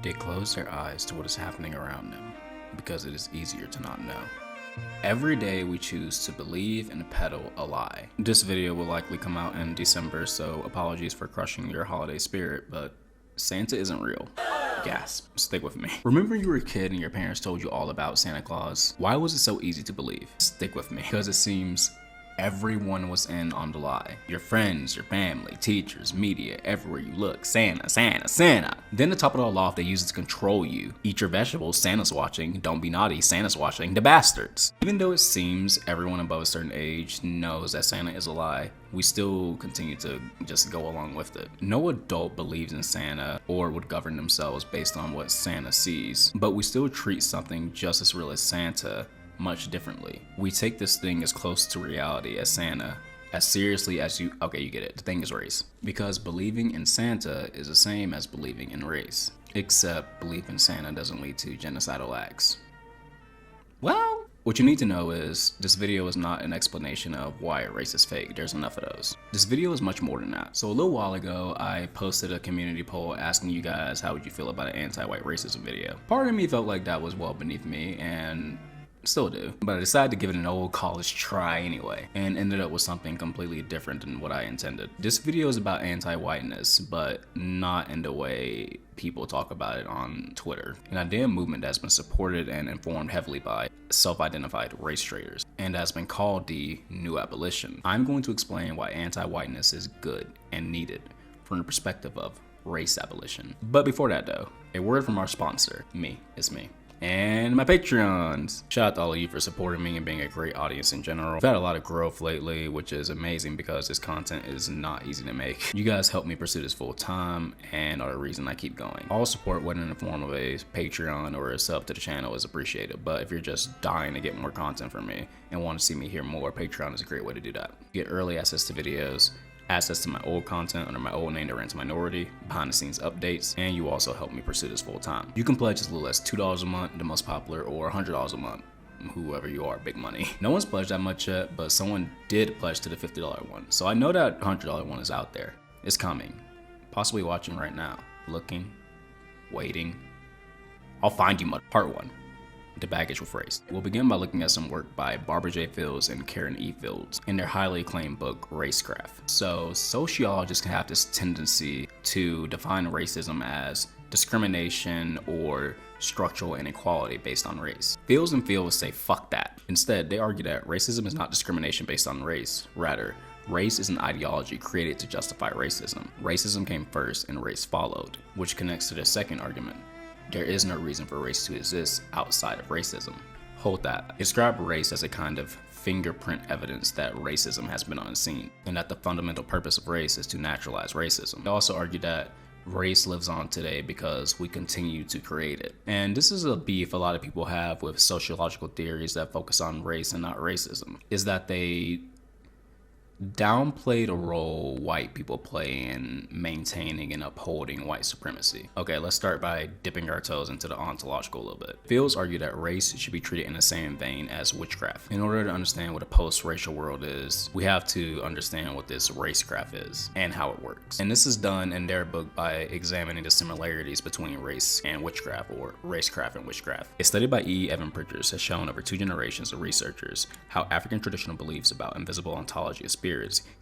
They close their eyes to what is happening around them because it is easier to not know. Every day we choose to believe and peddle a lie. This video will likely come out in December, so apologies for crushing your holiday spirit, but Santa isn't real. Gasp. Stick with me. Remember you were a kid and your parents told you all about Santa Claus? Why was it so easy to believe? Stick with me. Because it seems everyone was in on the lie. Your friends, your family, teachers, media, everywhere you look. Santa, Santa, Santa. Then to top it all off, they use it to control you. Eat your vegetables, Santa's watching. Don't be naughty, Santa's watching. The bastards. Even though it seems everyone above a certain age knows that Santa is a lie, we still continue to just go along with it. No adult believes in Santa or would govern themselves based on what Santa sees, but we still treat something just as real as Santa much differently. We take this thing as close to reality as Santa, as seriously as you get it, the thing is race. Because believing in Santa is the same as believing in race, except belief in Santa doesn't lead to genocidal acts. Well, what you need to know is this video is not an explanation of why race is fake. There's enough of those. This video is much more than that. So a little while ago, I posted a community poll asking you guys how would you feel about an anti-white racism video. Part of me felt like that was well beneath me, and still do, but I decided to give it an old college try anyway, and ended up with something completely different than what I intended. This video is about anti-whiteness, but not in the way people talk about it on Twitter. An idea movement that's been supported and informed heavily by self-identified race traitors, and has been called the new abolition. I'm going to explain why anti-whiteness is good and needed from the perspective of race abolition. But before that though, a word from our sponsor, it's me. And my Patreons. Shout out to all of you for supporting me and being a great audience in general. I've had a lot of growth lately, which is amazing because this content is not easy to make. You guys help me pursue this full time and are the reason I keep going. All support, whether in the form of a Patreon or a sub to the channel, is appreciated. But if you're just dying to get more content from me and want to see me hear more, Patreon is a great way to do that. You get early access to videos, access to my old content under my old name, The Rant Minority, behind the scenes updates, and you also help me pursue this full time. You can pledge as little as $2 a month, the most popular, or $100 a month, whoever you are, big money. No one's pledged that much yet, but someone did pledge to the $50 one. So I know that $100 one is out there. It's coming. Possibly watching right now. Looking, waiting. I'll find you, part 1. The baggage will phrase. We'll begin by looking at some work by Barbra J. Fields and Karen E. Fields in their highly acclaimed book, Racecraft. So sociologists can have this tendency to define racism as discrimination or structural inequality based on race. Fields and Fields say fuck that. Instead, they argue that racism is not discrimination based on race. Rather, race is an ideology created to justify racism. Racism came first and race followed, which connects to their second argument. There is no reason for race to exist outside of racism. Hold that. Describe race as a kind of fingerprint evidence that racism has been unseen, and that the fundamental purpose of race is to naturalize racism. They also argue that race lives on today because we continue to create it. And this is a beef a lot of people have with sociological theories that focus on race and not racism, is that they downplay the role white people play in maintaining and upholding white supremacy. Okay, let's start by dipping our toes into the ontological a little bit. Fields argue that race should be treated in the same vein as witchcraft. In order to understand what a post-racial world is, we have to understand what this racecraft is and how it works. And this is done in their book by examining the similarities between race and witchcraft, or racecraft and witchcraft. A study by E. Evan Pritchard has shown over 2 generations of researchers how African traditional beliefs about invisible ontology of spirits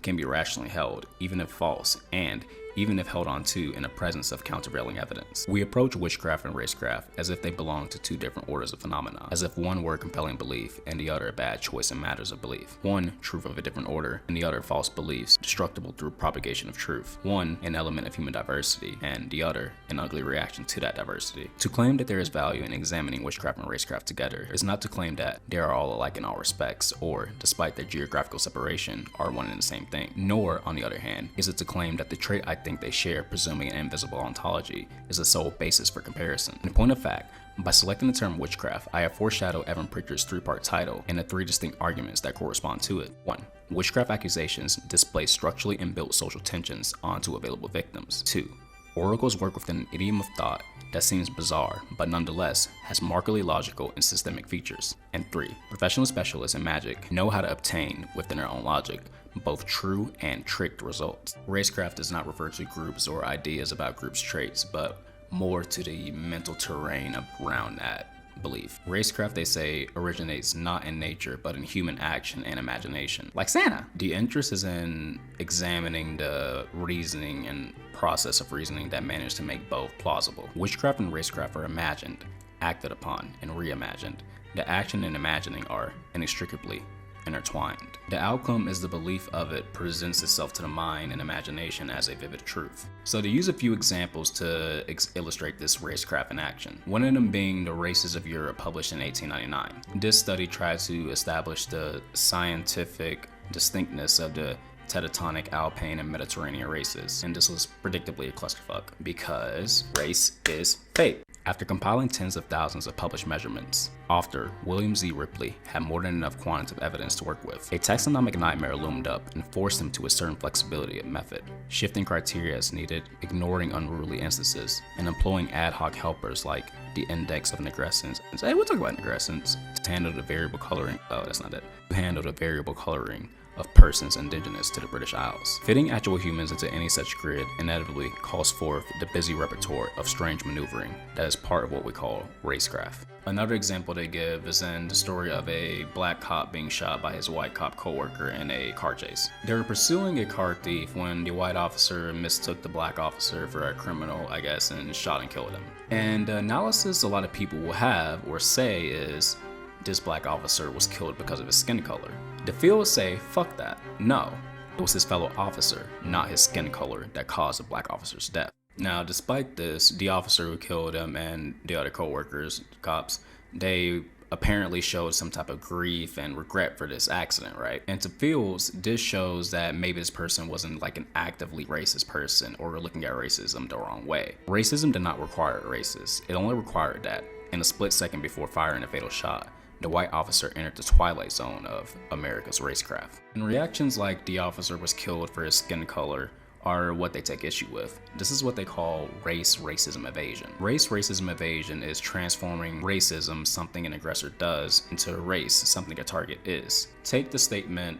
can be rationally held, even if false, and even if held on to in the presence of countervailing evidence. We approach witchcraft and racecraft as if they belong to 2 different orders of phenomena, as if one were compelling belief and the other a bad choice in matters of belief. One, truth of a different order, and the other false beliefs, destructible through propagation of truth. One, an element of human diversity, and the other, an ugly reaction to that diversity. To claim that there is value in examining witchcraft and racecraft together is not to claim that they are all alike in all respects, or, despite their geographical separation, are one and the same thing. Nor, on the other hand, is it to claim that the trait I think they share, presuming an invisible ontology, is the sole basis for comparison. In point of fact, by selecting the term witchcraft, I have foreshadowed Evan Pritchard's 3-part title and the 3 distinct arguments that correspond to it. 1. Witchcraft accusations display structurally inbuilt social tensions onto available victims. 2. Oracles work within an idiom of thought that seems bizarre, but nonetheless has markedly logical and systemic features. And 3. Professional specialists in magic know how to obtain, within their own logic, both true and tricked results. Racecraft does not refer to groups or ideas about groups' traits, but more to the mental terrain around that belief. Racecraft, they say, originates not in nature, but in human action and imagination. Like Santa. The interest is in examining the reasoning and process of reasoning that managed to make both plausible. Witchcraft and racecraft are imagined, acted upon, and reimagined. The action and imagining are inextricably intertwined. The outcome is the belief of it presents itself to the mind and imagination as a vivid truth. So to use a few examples to illustrate this racecraft in action, one of them being The Races of Europe, published in 1899. This study tried to establish the scientific distinctness of the Teutonic, Alpine, and Mediterranean races, and this was predictably a clusterfuck because race is fate. After compiling tens of thousands of published measurements, author William Z. Ripley had more than enough quantitative evidence to work with. A taxonomic nightmare loomed up and forced him to a certain flexibility of method, shifting criteria as needed, ignoring unruly instances, and employing ad hoc helpers like the index of negrescence. Hey, we'll talk about negrescence to handle the variable coloring. Oh, that's not it. To handle the variable coloring of persons indigenous to the British Isles. Fitting actual humans into any such grid inevitably calls forth the busy repertoire of strange maneuvering that is part of what we call racecraft. Another example they give is in the story of a black cop being shot by his white cop co-worker in a car chase. They were pursuing a car thief when the white officer mistook the black officer for a criminal, I guess, and shot and killed him. And the analysis a lot of people will have or say is this black officer was killed because of his skin color. The field will say, fuck that. No, it was his fellow officer, not his skin color, that caused the black officer's death. Now, despite this, the officer who killed him and the other co-workers, cops, they apparently showed some type of grief and regret for this accident, right? And to Fields, this shows that maybe this person wasn't like an actively racist person or looking at racism the wrong way. Racism did not require racist. It only required that in a split second before firing a fatal shot, the white officer entered the twilight zone of America's racecraft. And reactions like the officer was killed for his skin color are what they take issue with. This is what they call racism evasion. Racism evasion is transforming racism, something an aggressor does, into a race, something a target is. Take the statement,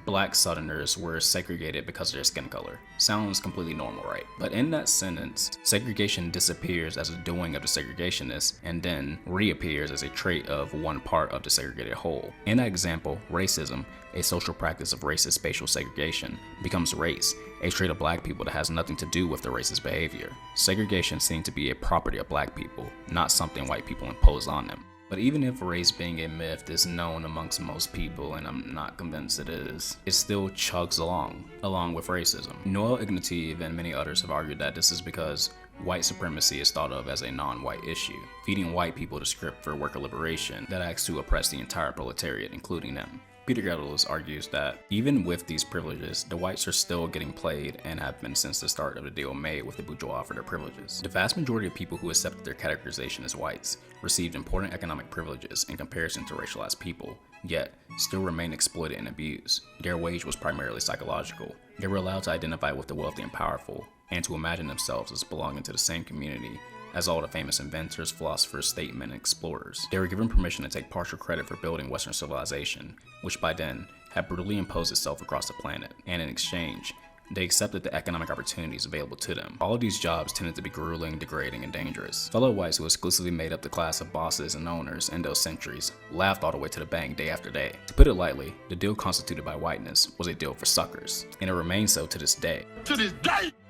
black Southerners were segregated because of their skin color. Sounds completely normal, right? But in that sentence, segregation disappears as a doing of the segregationists and then reappears as a trait of one part of the segregated whole. In that example, racism, a social practice of racist spatial segregation, becomes race, a trait of black people that has nothing to do with the racist behavior. Segregation seemed to be a property of black people, not something white people impose on them. But even if race being a myth is known amongst most people, and I'm not convinced it is, it still chugs along with racism. Noel Ignatiev and many others have argued that this is because white supremacy is thought of as a non-white issue, feeding white people the script for worker liberation that acts to oppress the entire proletariat, including them. Peter Gelderloos argues that even with these privileges, the whites are still getting played and have been since the start of the deal made with the bourgeois for their privileges. The vast majority of people who accepted their categorization as whites received important economic privileges in comparison to racialized people, yet still remain exploited and abused. Their wage was primarily psychological. They were allowed to identify with the wealthy and powerful, and to imagine themselves as belonging to the same community as all the famous inventors, philosophers, statesmen, and explorers. They were given permission to take partial credit for building Western civilization, which by then had brutally imposed itself across the planet, and in exchange, they accepted the economic opportunities available to them. All of these jobs tended to be grueling, degrading, and dangerous. Fellow whites who exclusively made up the class of bosses and owners in those centuries laughed all the way to the bank day after day. To put it lightly, the deal constituted by whiteness was a deal for suckers, and it remains so to this day.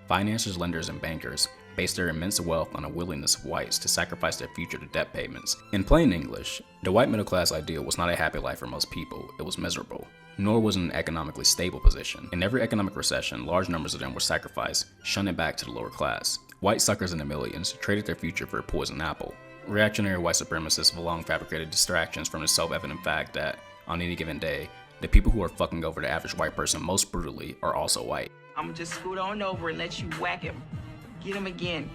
Financiers, lenders, and bankers based their immense wealth on a willingness of whites to sacrifice their future to debt payments. In plain English, the white middle class ideal was not a happy life for most people, it was miserable. Nor was it an economically stable position. In every economic recession, large numbers of them were sacrificed, shunning back to the lower class. White suckers in the millions traded their future for a poison apple. Reactionary white supremacists have long fabricated distractions from the self-evident fact that, on any given day, the people who are fucking over the average white person most brutally are also white. I'm just scoot on over and let you whack him. Get him again.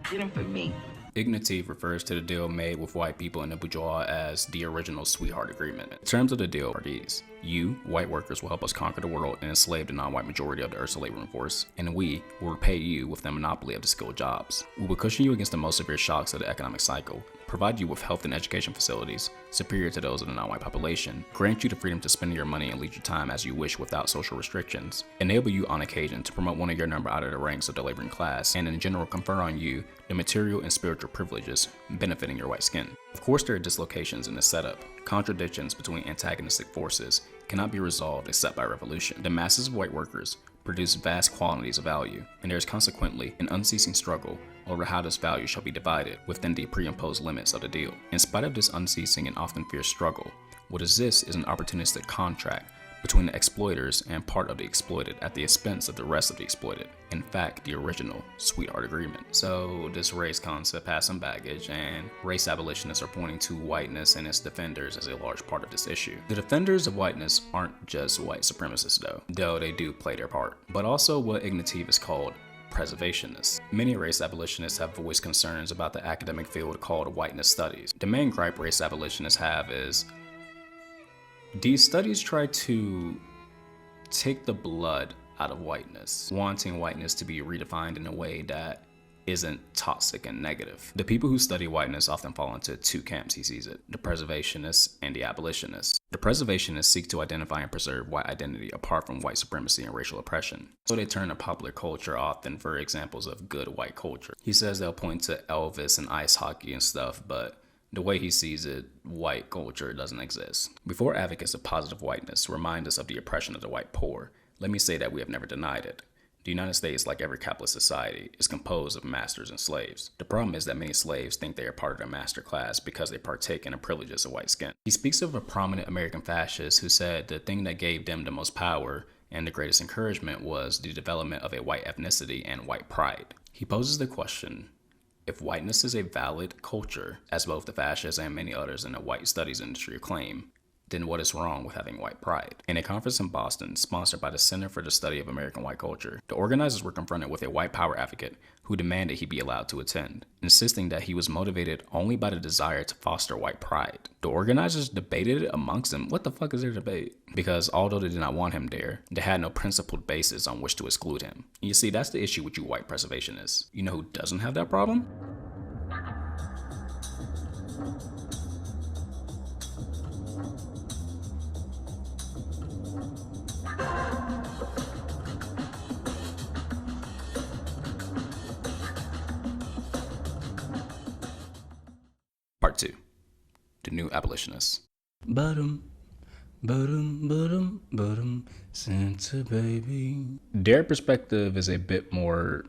Get him for me. Ignatiev refers to the deal made with white people and the bourgeois as the original sweetheart agreement. The terms of the deal are these: you, white workers, will help us conquer the world and enslave the non-white majority of the Earth's laboring force, and we will repay you with the monopoly of the skilled jobs. We will cushion you against the most severe shocks of the economic cycle, provide you with health and education facilities superior to those of the non-white population, grant you the freedom to spend your money and leisure time as you wish without social restrictions, enable you on occasion to promote one of your number out of the ranks of the laboring class, and in general confer on you the material and spiritual privileges benefiting your white skin. Of course, there are dislocations in this setup. Contradictions between antagonistic forces cannot be resolved except by revolution. The masses of white workers produce vast quantities of value, and there is consequently an unceasing struggle over how this value shall be divided within the pre-imposed limits of the deal. In spite of this unceasing and often fierce struggle, what exists is an opportunistic contract between the exploiters and part of the exploited at the expense of the rest of the exploited. In fact, the original sweetheart agreement. So this race concept has some baggage, and race abolitionists are pointing to whiteness and its defenders as a large part of this issue. The defenders of whiteness aren't just white supremacists though they do play their part, but also what Ignatiev is called preservationists. Many race abolitionists have voiced concerns about the academic field called whiteness studies. The main gripe race abolitionists have is these studies try to take the blood out of whiteness, wanting whiteness to be redefined in a way that isn't toxic and negative. The people who study whiteness often fall into two camps, he sees it: the preservationists and the abolitionists. The preservationists seek to identify and preserve white identity apart from white supremacy and racial oppression. So they turn to popular culture often for examples of good white culture. He says they'll point to Elvis and ice hockey and stuff, but the way he sees it, white culture doesn't exist. Before advocates of positive whiteness remind us of the oppression of the white poor, let me say that we have never denied it. The United States, like every capitalist society, is composed of masters and slaves. The problem is that many slaves think they are part of their master class because they partake in the privileges of white skin. He speaks of a prominent American fascist who said the thing that gave them the most power and the greatest encouragement was the development of a white ethnicity and white pride. He poses the question, if whiteness is a valid culture, as both the fascists and many others in the white studies industry claim, then what is wrong with having white pride? In a conference in Boston, sponsored by the Center for the Study of American White Culture, the organizers were confronted with a white power advocate who demanded he be allowed to attend, insisting that he was motivated only by the desire to foster white pride. The organizers debated it amongst them. What the fuck is their debate? Because although they did not want him there, they had no principled basis on which to exclude him. And you see, that's the issue with you white preservationists. You know who doesn't have that problem? Part 2. The New Abolitionists. Santa baby. Their perspective is a bit more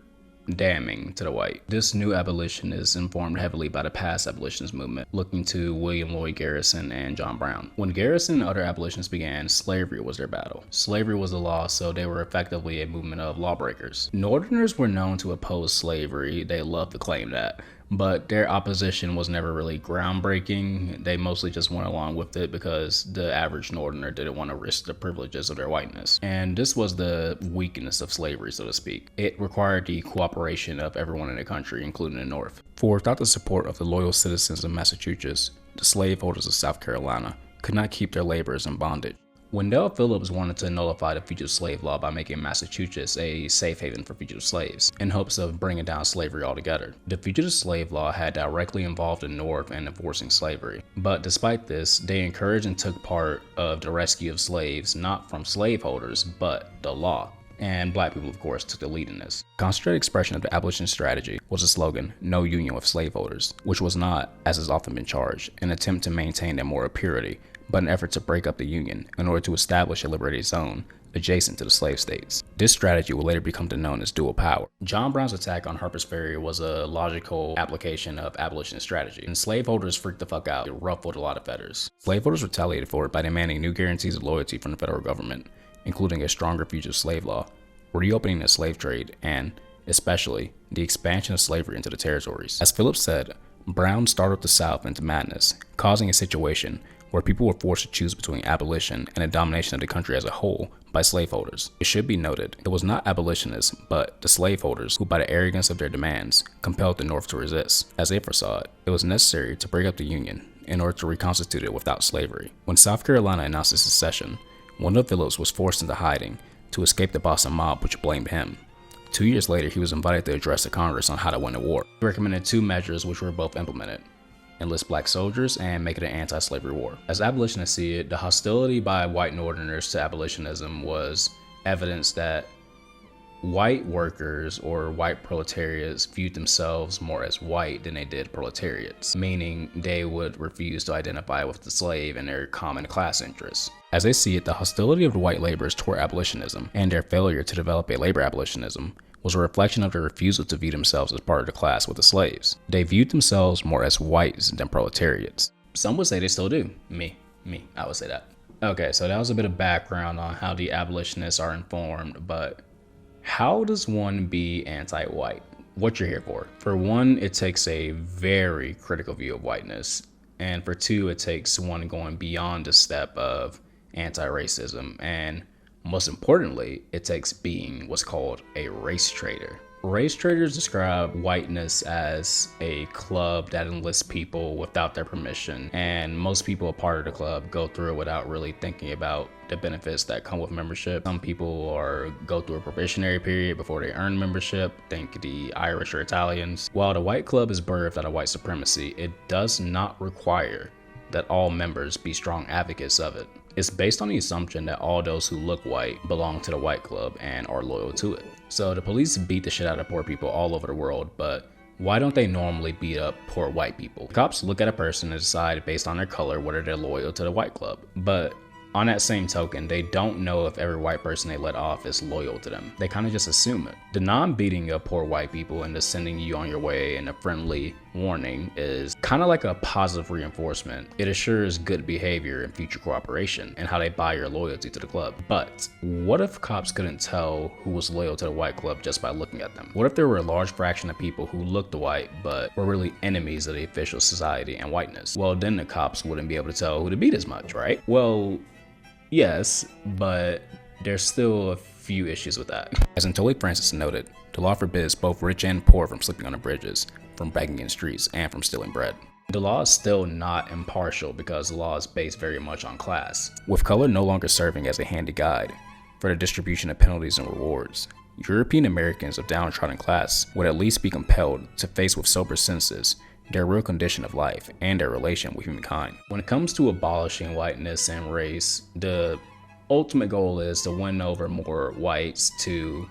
damning to the white. This new abolition is informed heavily by the past abolitionist movement, looking to William Lloyd Garrison and John Brown. When Garrison and other abolitionists began, slavery was their battle. Slavery was the law, so they were effectively a movement of lawbreakers. Northerners were known to oppose slavery. They loved to claim that, but their opposition was never really groundbreaking. They mostly just went along with it because the average Northerner didn't want to risk the privileges of their whiteness. And this was the weakness of slavery, so to speak. It required the cooperation of everyone in the country, including the North. For without the support of the loyal citizens of Massachusetts, the slaveholders of South Carolina could not keep their laborers in bondage. Wendell Phillips wanted to nullify the fugitive slave law by making Massachusetts a safe haven for fugitive slaves, in hopes of bringing down slavery altogether. The fugitive slave law had directly involved the North in enforcing slavery, but despite this, they encouraged and took part of the rescue of slaves, not from slaveholders, but the law. And black people, of course, took the lead in this. Concentrated expression of the abolition strategy was the slogan, "No union with slaveholders," which was not, as has often been charged, an attempt to maintain their moral purity, but an effort to break up the union in order to establish a liberated zone adjacent to the slave states. This strategy would later become known as dual power. John Brown's attack on Harper's Ferry was a logical application of abolitionist strategy, and slaveholders freaked the fuck out. It ruffled a lot of feathers. Slaveholders retaliated for it by demanding new guarantees of loyalty from the federal government, including a stronger fugitive slave law, reopening the slave trade, and, especially, the expansion of slavery into the territories. As Phillips said, Brown startled the South into madness, causing a situation where people were forced to choose between abolition and the domination of the country as a whole by slaveholders. It should be noted, it was not abolitionists, but the slaveholders who, by the arrogance of their demands, compelled the North to resist. As they foresaw it, it was necessary to break up the Union in order to reconstitute it without slavery. When South Carolina announced its secession, Wendell Phillips was forced into hiding to escape the Boston mob, which blamed him. 2 years later, he was invited to address the Congress on how to win the war. He recommended two measures which were both implemented: enlist black soldiers, and make it an anti-slavery war. As abolitionists see it, the hostility by white Northerners to abolitionism was evidence that white workers or white proletariats viewed themselves more as white than they did proletariats, meaning they would refuse to identify with the slave and their common class interests. As they see it, the hostility of the white laborers toward abolitionism and their failure to develop a labor abolitionism was a reflection of their refusal to view themselves as part of the class with the slaves. They viewed themselves more as whites than proletariats. Some would say they still do. I would say that. Okay, so that was a bit of background on how the abolitionists are informed, but how does one be anti-white? What you're here for? For one, it takes a very critical view of whiteness. And for two, it takes one going beyond the step of anti-racism. And most importantly, it takes being what's called a race traitor. Race traitors describe whiteness as a club that enlists people without their permission, and most people a part of the club go through it without really thinking about the benefits that come with membership. Some people go through a probationary period before they earn membership, think the Irish or Italians. While the white club is birthed out of white supremacy, it does not require that all members be strong advocates of it. It's based on the assumption that all those who look white belong to the white club and are loyal to it. So the police beat the shit out of poor people all over the world, but why don't they normally beat up poor white people? The cops look at a person and decide based on their color whether they're loyal to the white club. But on that same token, they don't know if every white person they let off is loyal to them. They kind of just assume it. The non-beating of poor white people and just sending you on your way and a friendly warning is kind of like a positive reinforcement. It assures good behavior and future cooperation and how they buy your loyalty to the club. But what if cops couldn't tell who was loyal to the white club just by looking at them? What if there were a large fraction of people who looked white but were really enemies of the official society and whiteness? Well, then the cops wouldn't be able to tell who to beat as much, right? Well, yes, but there's still a few issues with that. As Anatole Francis noted, the law forbids both rich and poor from sleeping on the bridges, from begging in the streets, and from stealing bread. The law is still not impartial because the law is based very much on class, with color no longer serving as a handy guide for the distribution of penalties and rewards. European Americans of downtrodden class would at least be compelled to face with sober senses their real condition of life and their relation with humankind. When it comes to abolishing whiteness and race, the ultimate goal is to win over more whites to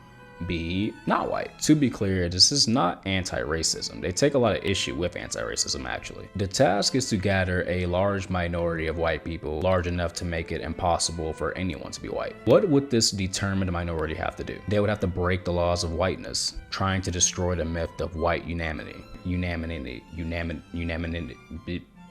be not white. To be clear, this is not anti-racism. They take a lot of issue with anti-racism actually. The task is to gather a large minority of white people, large enough to make it impossible for anyone to be white. What would this determined minority have to do? They would have to break the laws of whiteness, trying to destroy the myth of white unanimity.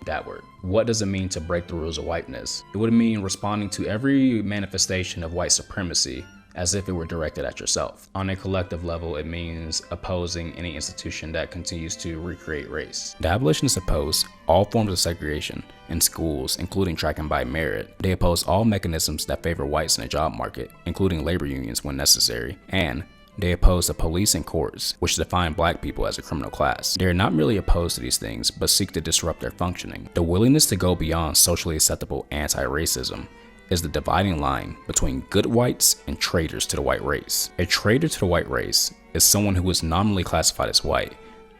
That word. What does it mean to break the rules of whiteness? It would mean responding to every manifestation of white supremacy as if it were directed at yourself. On a collective level, it means opposing any institution that continues to recreate race. The abolitionists oppose all forms of segregation in schools, including tracking by merit. They oppose all mechanisms that favor whites in the job market, including labor unions when necessary, and they oppose the police and courts, which define black people as a criminal class. They are not merely opposed to these things, but seek to disrupt their functioning. The willingness to go beyond socially acceptable anti-racism is the dividing line between good whites and traitors to the white race. A traitor to the white race is someone who is nominally classified as white,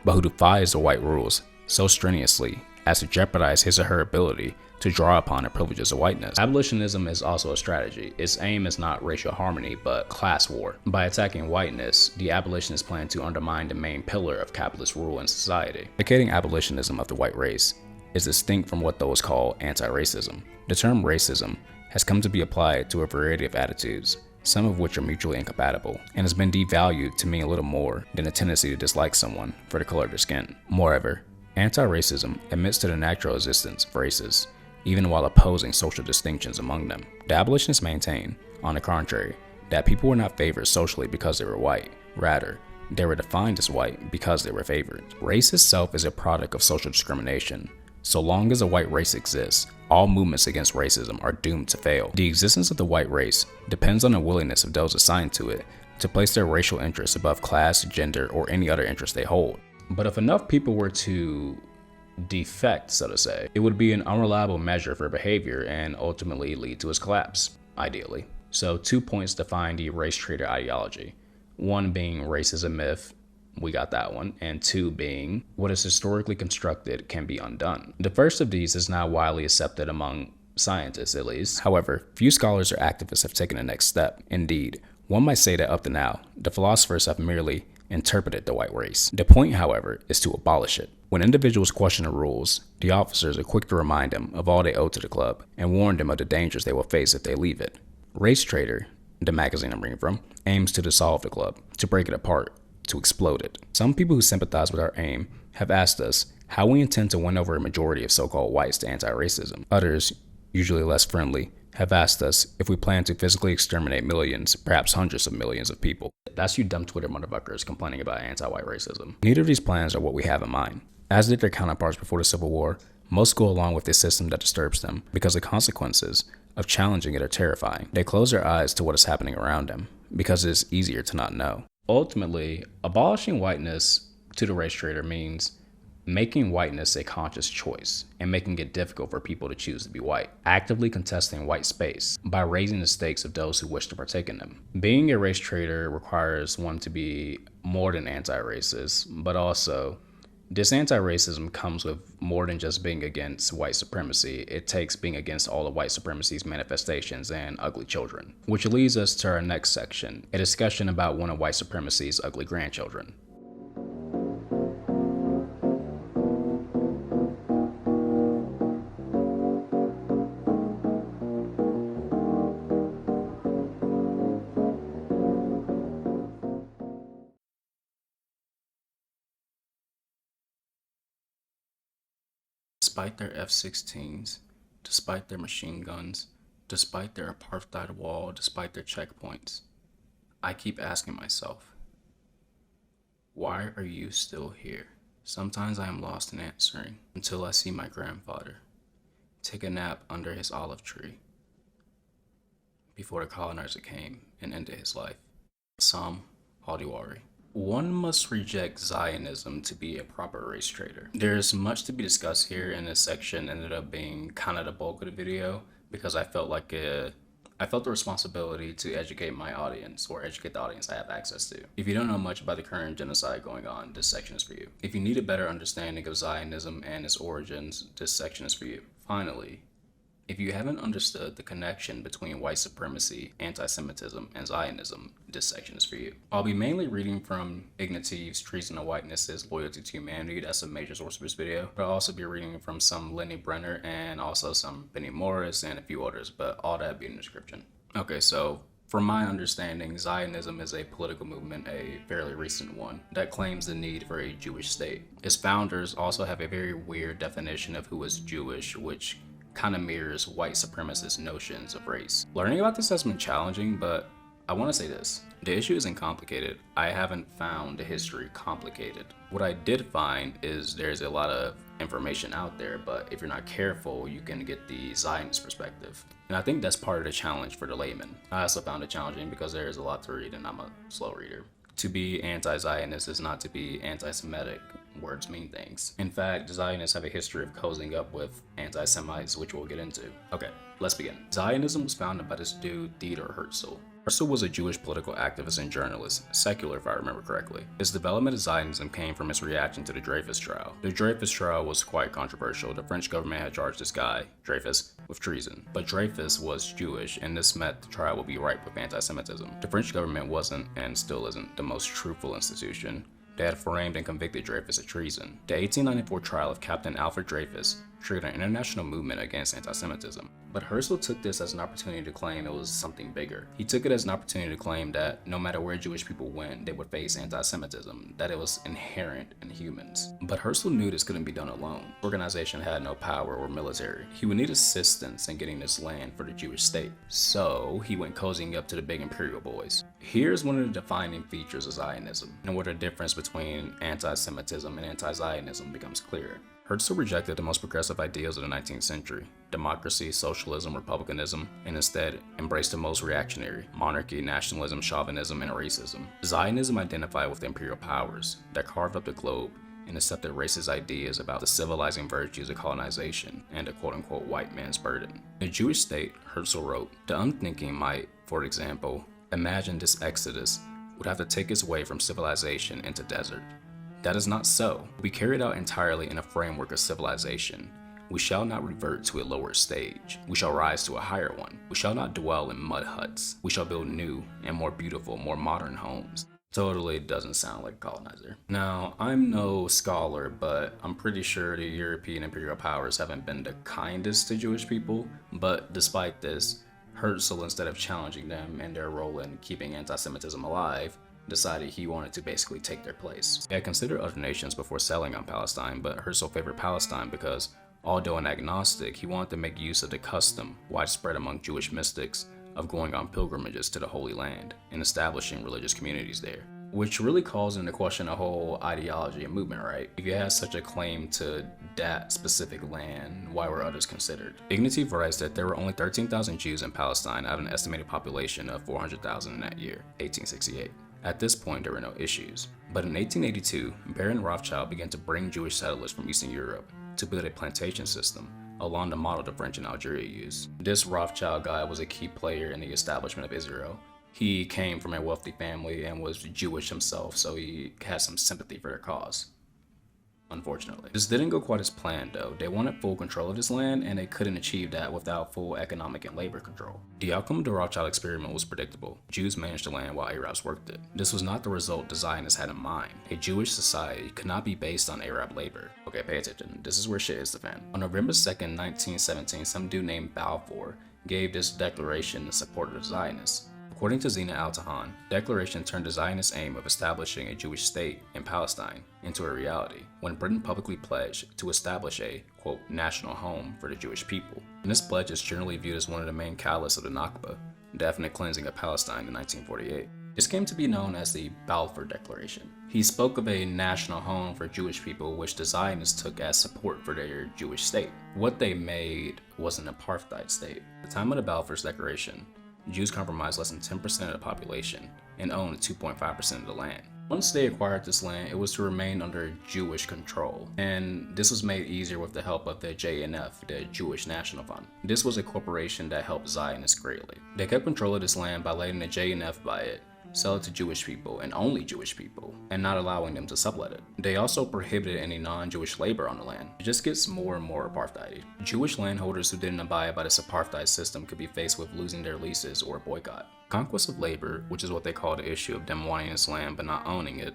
but who defies the white rules so strenuously as to jeopardize his or her ability to draw upon the privileges of whiteness. Abolitionism is also a strategy. Its aim is not racial harmony, but class war. By attacking whiteness, the abolitionists plan to undermine the main pillar of capitalist rule in society. Advocating abolitionism of the white race is distinct from what those call anti-racism. The term racism has come to be applied to a variety of attitudes, some of which are mutually incompatible, and has been devalued to mean a little more than a tendency to dislike someone for the color of their skin. Moreover, anti-racism admits to the natural existence of races, even while opposing social distinctions among them. The abolitionists maintain, on the contrary, that people were not favored socially because they were white. Rather, they were defined as white because they were favored. Race itself is a product of social discrimination. So long as a white race exists, all movements against racism are doomed to fail. The existence of the white race depends on the willingness of those assigned to it to place their racial interests above class, gender, or any other interest they hold. But if enough people were to defect, so to say, it would be an unreliable measure for behavior and ultimately lead to its collapse, ideally. So 2 points define the race traitor ideology. One being race is a myth, we got that one. And 2 being, what is historically constructed can be undone. The first of these is not widely accepted among scientists, at least. However, few scholars or activists have taken the next step. Indeed, one might say that up to now, the philosophers have merely interpreted the white race. The point, however, is to abolish it. When individuals question the rules, the officers are quick to remind them of all they owe to the club and warn them of the dangers they will face if they leave it. Race Traitor, the magazine I'm reading from, aims to dissolve the club, to break it apart, to explode it. Some people who sympathize with our aim have asked us how we intend to win over a majority of so-called whites to anti-racism. Others, usually less friendly, have asked us if we plan to physically exterminate millions, perhaps hundreds of millions of people. That's you dumb Twitter motherfuckers complaining about anti-white racism. Neither of these plans are what we have in mind. As did their counterparts before the Civil War, most go along with the system that disturbs them because the consequences of challenging it are terrifying. They close their eyes to what is happening around them because it is easier to not know. Ultimately, abolishing whiteness to the race traitor means making whiteness a conscious choice and making it difficult for people to choose to be white, actively contesting white space by raising the stakes of those who wish to partake in them. Being a race traitor requires one to be more than anti-racist, but also this anti-racism comes with more than just being against white supremacy. It takes being against all of white supremacy's manifestations and ugly children. Which leads us to our next section, a discussion about one of white supremacy's ugly grandchildren. Despite their F-16s, despite their machine guns, despite their apartheid wall, despite their checkpoints, I keep asking myself, why are you still here? Sometimes I am lost in answering until I see my grandfather take a nap under his olive tree before the colonizer came and ended his life. Sam Hadiwari. One must reject Zionism to be a proper race traitor. There's much to be discussed here, and this section ended up being kind of the bulk of the video because I felt the responsibility to educate my audience, or educate the audience I have access to. If you don't know much about the current genocide going on, this section is for you. If you need a better understanding of Zionism and its origins, this section is for you. Finally, if you haven't understood the connection between white supremacy, anti-Semitism, and Zionism, this section is for you. I'll be mainly reading from Ignatiev's Treason of Whiteness' Loyalty to Humanity. That's a major source for this video. But I'll also be reading from some Lenny Brenner and also some Benny Morris and a few others, but all that will be in the description. Okay, so from my understanding, Zionism is a political movement, a fairly recent one, that claims the need for a Jewish state. Its founders also have a very weird definition of who is Jewish, which kind of mirrors white supremacist notions of race. Learning about this has been challenging, but I want to say this. The issue isn't complicated. I haven't found the history complicated. What I did find is there's a lot of information out there, but if you're not careful, you can get the Zionist perspective. And I think that's part of the challenge for the layman. I also found it challenging because there is a lot to read and I'm a slow reader. To be anti-Zionist is not to be anti-Semitic. Words mean things. In fact, Zionists have a history of cozying up with anti-Semites, which we'll get into. Okay, let's begin. Zionism was founded by this dude, Theodor Herzl. Herzl was a Jewish political activist and journalist, secular if I remember correctly. His development of Zionism came from his reaction to the Dreyfus trial. The Dreyfus trial was quite controversial. The French government had charged this guy, Dreyfus, with treason. But Dreyfus was Jewish, and this meant the trial would be ripe with anti-Semitism. The French government wasn't, and still isn't, the most truthful institution. They had framed and convicted Dreyfus of treason. The 1894 trial of Captain Alfred Dreyfus triggered an international movement against anti-Semitism. But Herzl took this as an opportunity to claim it was something bigger. He took it as an opportunity to claim that no matter where Jewish people went, they would face anti-Semitism, that it was inherent in humans. But Herzl knew this couldn't be done alone. The organization had no power or military. He would need assistance in getting this land for the Jewish state. So he went cozying up to the big imperial boys. Here's one of the defining features of Zionism, and where the difference between anti-Semitism and anti-Zionism becomes clearer. Herzl rejected the most progressive ideals of the 19th century, democracy, socialism, republicanism, and instead embraced the most reactionary, monarchy, nationalism, chauvinism, and racism. Zionism identified with the imperial powers that carved up the globe and accepted racist ideas about the civilizing virtues of colonization and a quote-unquote white man's burden. In the Jewish state, Herzl wrote, the unthinking might, for example, imagine this exodus would have to take its way from civilization into desert. That is not so. We carried out entirely in a framework of civilization. We shall not revert to a lower stage. We shall rise to a higher one. We shall not dwell in mud huts. We shall build new and more beautiful, more modern homes. Totally doesn't sound like a colonizer. Now, I'm no scholar, but I'm pretty sure the European imperial powers haven't been the kindest to Jewish people. But despite this, Herzl, instead of challenging them and their role in keeping anti-Semitism alive, decided he wanted to basically take their place. He had considered other nations before settling on Palestine, but Herzl favored Palestine because, although an agnostic, he wanted to make use of the custom, widespread among Jewish mystics, of going on pilgrimages to the Holy Land and establishing religious communities there. Which really calls into question the whole ideology and movement, right? If you had such a claim to that specific land, why were others considered? Ignatiev writes that there were only 13,000 Jews in Palestine out of an estimated population of 400,000 in that year, 1868. At this point, there were no issues. But in 1882, Baron Rothschild began to bring Jewish settlers from Eastern Europe to build a plantation system along the model the French in Algeria used. This Rothschild guy was a key player in the establishment of Israel. He came from a wealthy family and was Jewish himself, so he had some sympathy for their cause. Unfortunately, this didn't go quite as planned though. They wanted full control of this land, and they couldn't achieve that without full economic and labor control. The outcome of the Rothschild experiment was predictable. Jews managed the land while Arabs worked it. This was not the result the Zionists had in mind. A Jewish society could not be based on Arab labor. Okay, pay attention. This is where shit hits the fan. On November 2nd, 1917, some dude named Balfour gave this declaration in support of the Zionists. According to Zina Al-Tahan, the declaration turned the Zionist aim of establishing a Jewish state in Palestine into a reality when Britain publicly pledged to establish a, quote, national home for the Jewish people. And this pledge is generally viewed as one of the main catalysts of the Nakba, the ethnic cleansing of Palestine in 1948. This came to be known as the Balfour Declaration. He spoke of a national home for Jewish people, which the Zionists took as support for their Jewish state. What they made was an apartheid state. At the time of the Balfour's Declaration, Jews comprised less than 10% of the population and owned 2.5% of the land. Once they acquired this land, it was to remain under Jewish control, and this was made easier with the help of the JNF, the Jewish National Fund. This was a corporation that helped Zionists greatly. They kept control of this land by letting the JNF buy it, sell it to Jewish people and only Jewish people, and not allowing them to sublet it. They also prohibited any non-Jewish labor on the land. It just gets more and more apartheid. Jewish landholders who didn't abide by this apartheid system could be faced with losing their leases or a boycott. Conquest of labor, which is what they call the issue of them wanting this land but not owning it,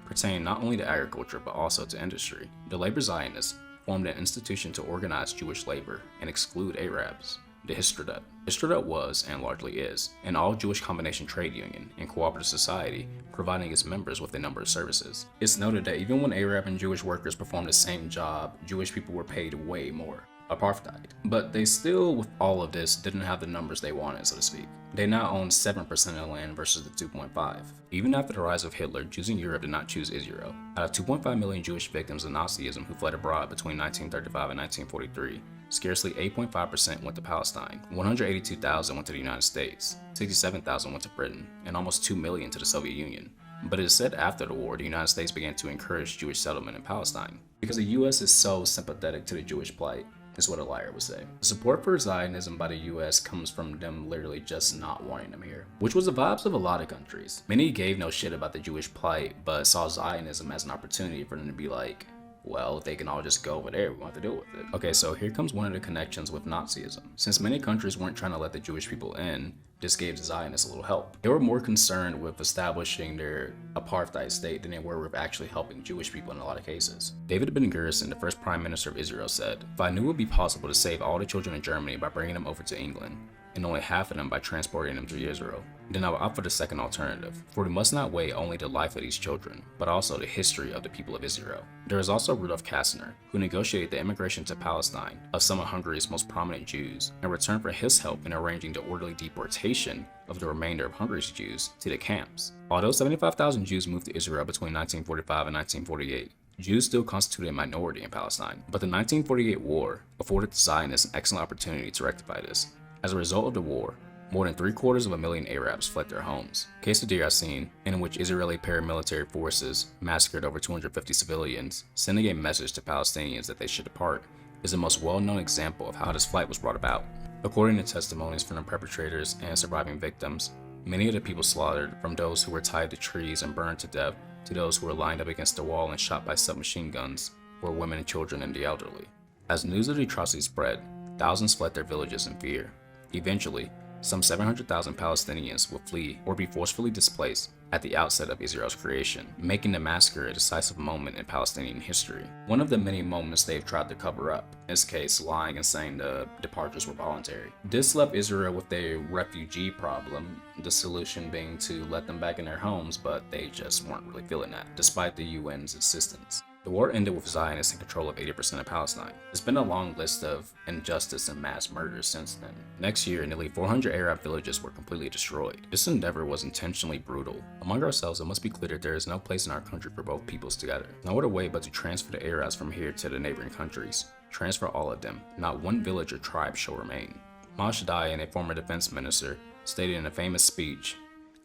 pertained not only to agriculture but also to industry. The labor Zionists formed an institution to organize Jewish labor and exclude Arabs. The Histadrut. Histadrut was, and largely is, an all-Jewish combination trade union and cooperative society, providing its members with a number of services. It's noted that even when Arab and Jewish workers performed the same job, Jewish people were paid way more. Apartheid. But they still, with all of this, didn't have the numbers they wanted, so to speak. They now own 7% of the land versus the 2.5. Even after the rise of Hitler, Jews in Europe did not choose Israel. Out of 2.5 million Jewish victims of Nazism who fled abroad between 1935 and 1943, scarcely 8.5% went to Palestine, 182,000 went to the United States, 67,000 went to Britain, and almost 2 million to the Soviet Union. But it is said after the war, the United States began to encourage Jewish settlement in Palestine. Because the US is so sympathetic to the Jewish plight, is what a liar would say. The support for Zionism by the US comes from them literally just not wanting them here, which was the vibes of a lot of countries. Many gave no shit about the Jewish plight, but saw Zionism as an opportunity for them to be like, well, if they can all just go over there, we want to deal with it. Okay, so here comes one of the connections with Nazism. Since many countries weren't trying to let the Jewish people in, this gave the Zionists a little help. They were more concerned with establishing their apartheid state than they were with actually helping Jewish people in a lot of cases. David Ben-Gurion, the first prime minister of Israel, said, "If I knew it would be possible to save all the children in Germany by bringing them over to England, and only half of them by transporting them to Israel, then I would opt for the second alternative, for we must not weigh only the life of these children, but also the history of the people of Israel." There is also Rudolf Kastner, who negotiated the immigration to Palestine of some of Hungary's most prominent Jews, in return for his help in arranging the orderly deportation of the remainder of Hungary's Jews to the camps. Although 75,000 Jews moved to Israel between 1945 and 1948, Jews still constituted a minority in Palestine, but the 1948 war afforded the Zionists an excellent opportunity to rectify this. As a result of the war, more than 750,000 Arabs fled their homes. Case of Deir Yassin, in which Israeli paramilitary forces massacred over 250 civilians, sending a message to Palestinians that they should depart, is the most well-known example of how this flight was brought about. According to testimonies from the perpetrators and surviving victims, Many of the people slaughtered, from those who were tied to trees and burned to death to those who were lined up against the wall and shot by submachine guns, were women, children, and the elderly. As news of the atrocity spread, thousands fled their villages in fear. Eventually, some 700,000 Palestinians would flee or be forcefully displaced at the outset of Israel's creation, making the massacre a decisive moment in Palestinian history. One of the many moments they've tried to cover up, in this case lying and saying the departures were voluntary. This left Israel with a refugee problem, the solution being to let them back in their homes, but they just weren't really feeling that, despite the UN's insistence. The war ended with Zionists in control of 80% of Palestine. There's been a long list of injustice and mass murders since then. Next year, nearly 400 Arab villages were completely destroyed. This endeavor was intentionally brutal. Among ourselves, it must be clear that there is no place in our country for both peoples together. No other way but to transfer the Arabs from here to the neighboring countries. Transfer all of them. Not one village or tribe shall remain. Mashdai, a former defense minister, stated in a famous speech,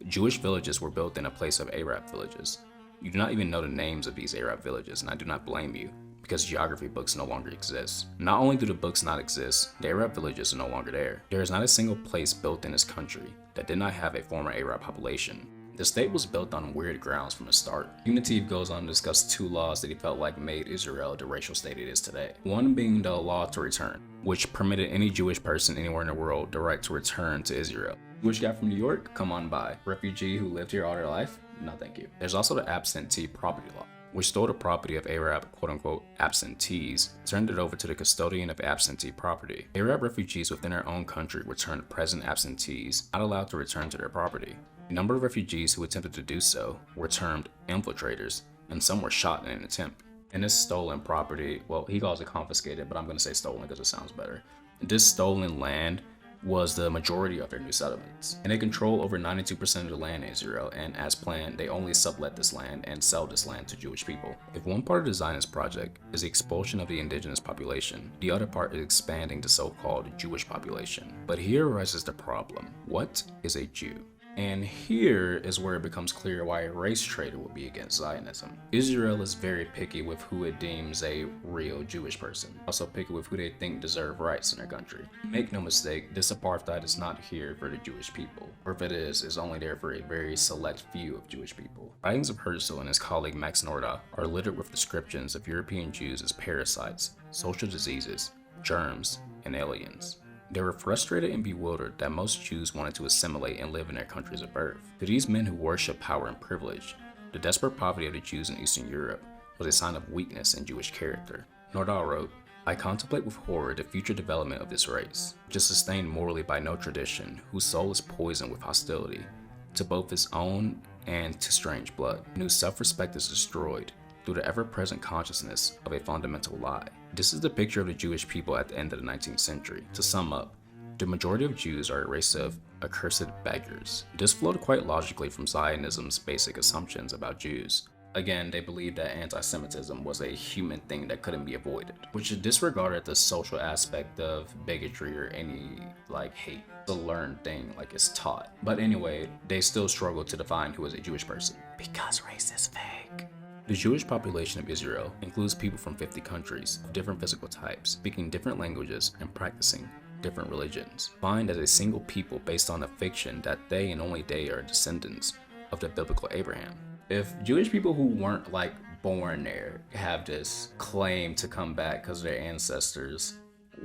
"Jewish villages were built in a place of Arab villages. You do not even know the names of these Arab villages, and I do not blame you, because geography books no longer exist. Not only do the books not exist, the Arab villages are no longer there. There is not a single place built in this country that did not have a former Arab population. The state was built on weird grounds from the start." Ignatiev goes on to discuss two laws that he felt like made Israel the racial state it is today. One being the law to return, which permitted any Jewish person anywhere in the world the right to return to Israel. Jewish guy from New York? Come on by. Refugee who lived here all their life? No thank you. There's also the absentee property law, which stole the property of Arab quote-unquote absentees, turned it over to the custodian of absentee property. Arab refugees within their own country were turned present absentees, not allowed to return to their property. A number of refugees who attempted to do so were termed infiltrators, and some were shot in an attempt. And this stolen property, well, he calls it confiscated, but I'm going to say stolen because it sounds better. This stolen land was the majority of their new settlements, and they control over 92% of the land in Israel, and as planned, they only sublet this land and sell this land to Jewish people. If one part of the Zionist project is the expulsion of the indigenous population, the other part is expanding the so-called Jewish population. But here arises the problem. What is a Jew? And here is where it becomes clear why a race traitor would be against Zionism. Israel is very picky with who it deems a real Jewish person. Also picky with who they think deserve rights in their country. Make no mistake, this apartheid is not here for the Jewish people. Or if it is, it's only there for a very select few of Jewish people. Writings of Herzl and his colleague Max Nordau are littered with descriptions of European Jews as parasites, social diseases, germs, and aliens. They were frustrated and bewildered that most Jews wanted to assimilate and live in their countries of birth. To these men who worship power and privilege, the desperate poverty of the Jews in Eastern Europe was a sign of weakness in Jewish character. Nordau wrote, "I contemplate with horror the future development of this race, which is sustained morally by no tradition, whose soul is poisoned with hostility to both its own and to strange blood, and whose self-respect is destroyed through the ever-present consciousness of a fundamental lie." This is the picture of the Jewish people at the end of the 19th century. To sum up, the majority of Jews are a race of accursed beggars. This flowed quite logically from Zionism's basic assumptions about Jews. Again, they believed that anti-Semitism was a human thing that couldn't be avoided, which disregarded the social aspect of bigotry or any hate. It's a learned thing, it's taught. But anyway, they still struggle to define who is a Jewish person, because race is fake. The Jewish population of Israel includes people from 50 countries of different physical types, speaking different languages and practicing different religions, defined as a single people based on the fiction that they and only they are descendants of the biblical Abraham. If Jewish people who weren't born there have this claim to come back because of their ancestors,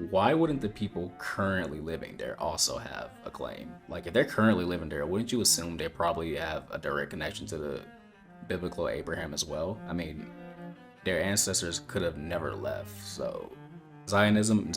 why wouldn't the people currently living there also have a claim? If they're currently living there, wouldn't you assume they probably have a direct connection to the biblical Abraham as well? I mean, their ancestors could have never left. So Zionism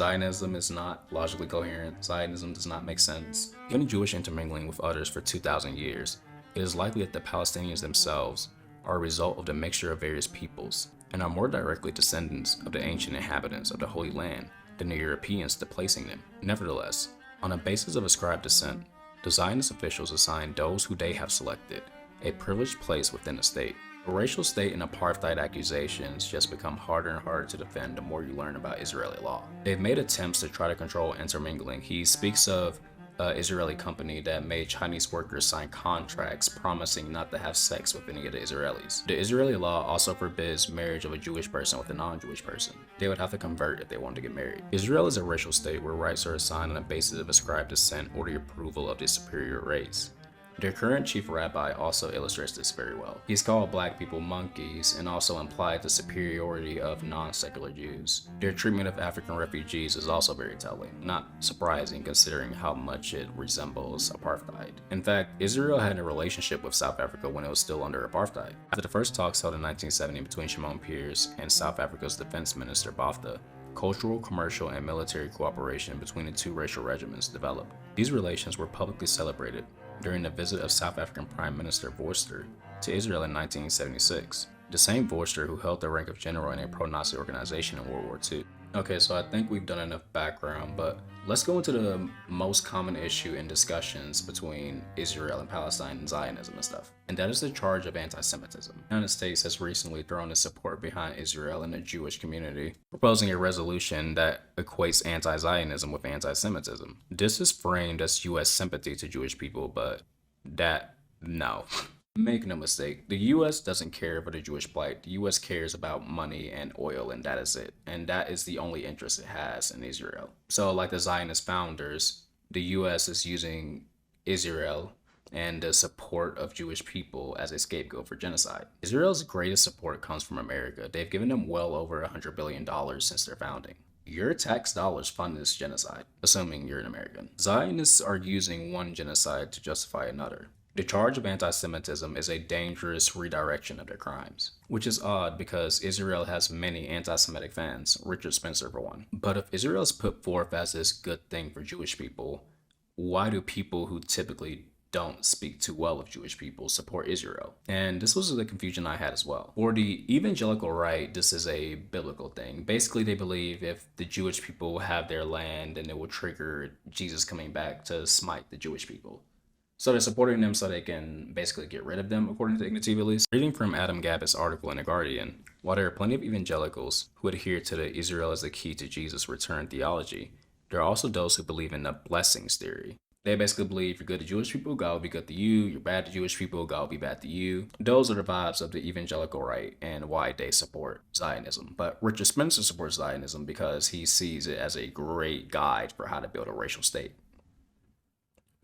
is not logically coherent. Zionism does not make sense. Given Jewish intermingling with others for 2,000 years, it is likely that the Palestinians themselves are a result of the mixture of various peoples and are more directly descendants of the ancient inhabitants of the Holy Land than the Europeans displacing them. Nevertheless, on a basis of ascribed descent, the Zionist officials assign those who they have selected a privileged place within the state. The racial state and apartheid accusations just become harder and harder to defend the more you learn about Israeli law. They've made attempts to try to control intermingling. He speaks of an Israeli company that made Chinese workers sign contracts promising not to have sex with any of the Israelis. The Israeli law also forbids marriage of a Jewish person with a non-Jewish person. They would have to convert if they wanted to get married. Israel is a racial state where rights are assigned on the basis of ascribed descent or the approval of the superior race. Their current chief rabbi also illustrates this very well. He's called black people monkeys and also implied the superiority of non-secular Jews. Their treatment of African refugees is also very telling, not surprising considering how much it resembles apartheid. In fact, Israel had a relationship with South Africa when it was still under apartheid. After the first talks held in 1970 between Shimon Peres and South Africa's defense minister Botha, cultural, commercial, and military cooperation between the two racial regiments developed. These relations were publicly celebrated during the visit of South African Prime Minister Vorster to Israel in 1976, the same Vorster who held the rank of general in a pro-Nazi organization in World War II. Okay, so I think we've done enough background, but let's go into the most common issue in discussions between Israel and Palestine and Zionism and stuff, and that is the charge of anti-Semitism. The United States has recently thrown its support behind Israel and the Jewish community, proposing a resolution that equates anti-Zionism with anti-Semitism. This is framed as U.S. sympathy to Jewish people, but no. Make no mistake, the U.S. doesn't care for the Jewish plight. The U.S. cares about money and oil, and that is it. And that is the only interest it has in Israel. So like the Zionist founders, the U.S. is using Israel and the support of Jewish people as a scapegoat for genocide. Israel's greatest support comes from America. They've given them well over $100 billion since their founding. Your tax dollars fund this genocide, assuming you're an American. Zionists are using one genocide to justify another. The charge of anti-Semitism is a dangerous redirection of their crimes, which is odd because Israel has many anti-Semitic fans, Richard Spencer for one. But if Israel is put forth as this good thing for Jewish people, why do people who typically don't speak too well of Jewish people support Israel? And this was the confusion I had as well. For the evangelical right, this is a biblical thing. Basically, they believe if the Jewish people have their land, then it will trigger Jesus coming back to smite the Jewish people. So they're supporting them so they can basically get rid of them, according to Ignatiev at least. Reading from Adam Gabbitt's article in The Guardian, while there are plenty of evangelicals who adhere to the Israel is the key to Jesus' return theology, there are also those who believe in the blessings theory. They basically believe you're good to Jewish people, God will be good to you. You're bad to Jewish people, God will be bad to you. Those are the vibes of the evangelical right and why they support Zionism. But Richard Spencer supports Zionism because he sees it as a great guide for how to build a racial state.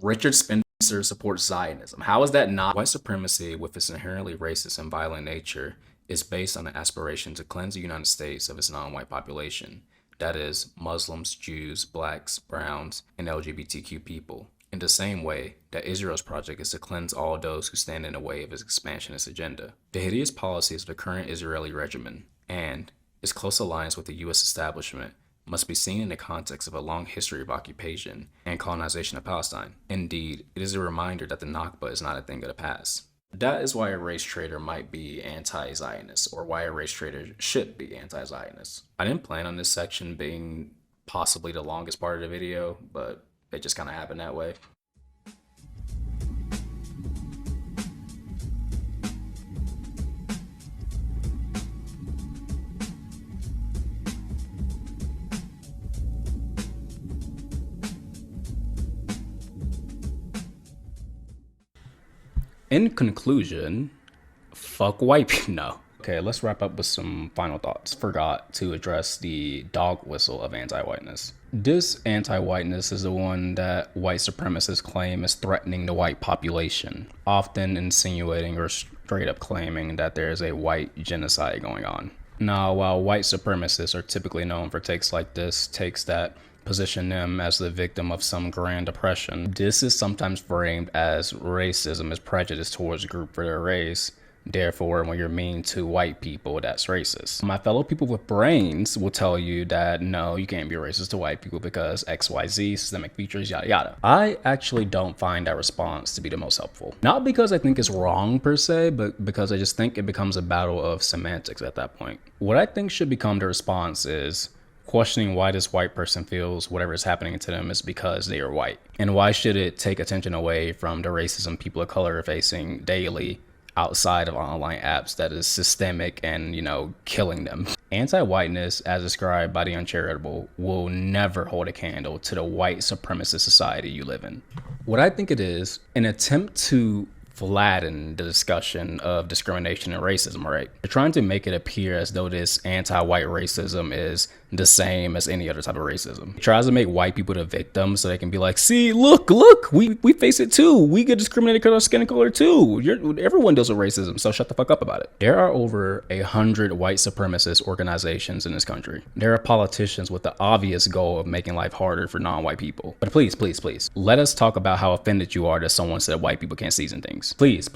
Richard Spencer supports Zionism. How is that not? White supremacy, with its inherently racist and violent nature, is based on the aspiration to cleanse the United States of its non-white population. That is, Muslims, Jews, blacks, browns, and LGBTQ people. In the same way that Israel's project is to cleanse all those who stand in the way of its expansionist agenda. The hideous policies of the current Israeli regime and its close alliance with the U.S. establishment must be seen in the context of a long history of occupation and colonization of Palestine. Indeed, it is a reminder that the Nakba is not a thing of the past. That is why a race traitor might be anti-Zionist, or why a race traitor should be anti-Zionist. I didn't plan on this section being possibly the longest part of the video, but it just kind of happened that way. In conclusion, fuck white people. No. Okay, let's wrap up with some final thoughts. Forgot to address the dog whistle of anti-whiteness. This anti-whiteness is the one that white supremacists claim is threatening the white population, often insinuating or straight up claiming that there is a white genocide going on. Now, while white supremacists are typically known for takes like this, takes that position them as the victim of some grand oppression, this is sometimes framed as racism is prejudice towards a group for their race. Therefore, when you're mean to white people, that's racist. My fellow people with brains will tell you that no, you can't be racist to white people because XYZ, systemic features, yada yada. I actually don't find that response to be the most helpful. Not because I think it's wrong per se, but because I just think it becomes a battle of semantics at that point. What I think should become the response is questioning why this white person feels whatever is happening to them is because they are white. And why should it take attention away from the racism people of color are facing daily outside of online apps that is systemic and, killing them. Anti-whiteness, as described by the uncharitable, will never hold a candle to the white supremacist society you live in. What I think it is, an attempt to flatten the discussion of discrimination and racism, right? They're trying to make it appear as though this anti-white racism is the same as any other type of racism. It tries to make white people the victims so they can be like, see, look, we face it too. We get discriminated because of skin color too. Everyone deals with racism, so shut the fuck up about it. There are over 100 white supremacist organizations in this country. There are politicians with the obvious goal of making life harder for non-white people. But please, let us talk about how offended you are that someone said white people can't season things. Please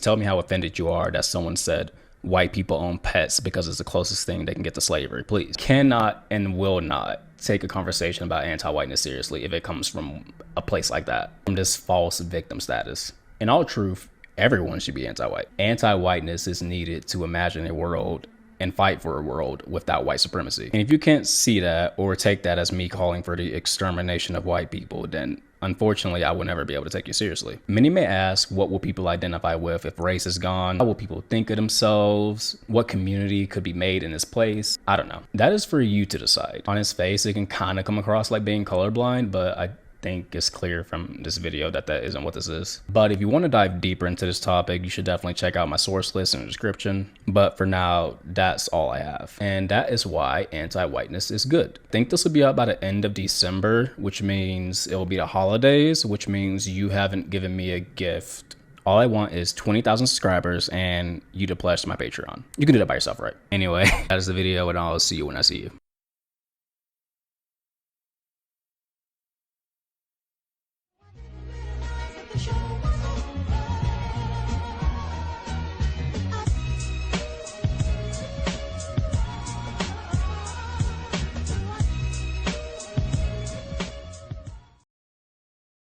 tell me how offended you are that someone said white people own pets because it's the closest thing they can get to slavery. Please. Cannot and will not take a conversation about anti-whiteness seriously if it comes from a place like that, from this false victim status. In all truth, everyone should be anti-white. Anti-whiteness is needed to imagine a world and fight for a world without white supremacy. And if you can't see that or take that as me calling for the extermination of white people, then unfortunately, I will never be able to take you seriously. Many may ask, what will people identify with if race is gone? How will people think of themselves? What community could be made in its place? I don't know. That is for you to decide. On its face, it can kind of come across like being colorblind, but I think it's clear from this video that isn't what this is. But if you want to dive deeper into this topic, you should definitely check out my source list in the description. But for now, that's all I have. And that is why anti-whiteness is good. I think this will be out by the end of December, which means it will be the holidays, which means you haven't given me a gift. All I want is 20,000 subscribers and you to pledge to my Patreon. You can do that by yourself, right? Anyway, that is the video and I'll see you when I see you.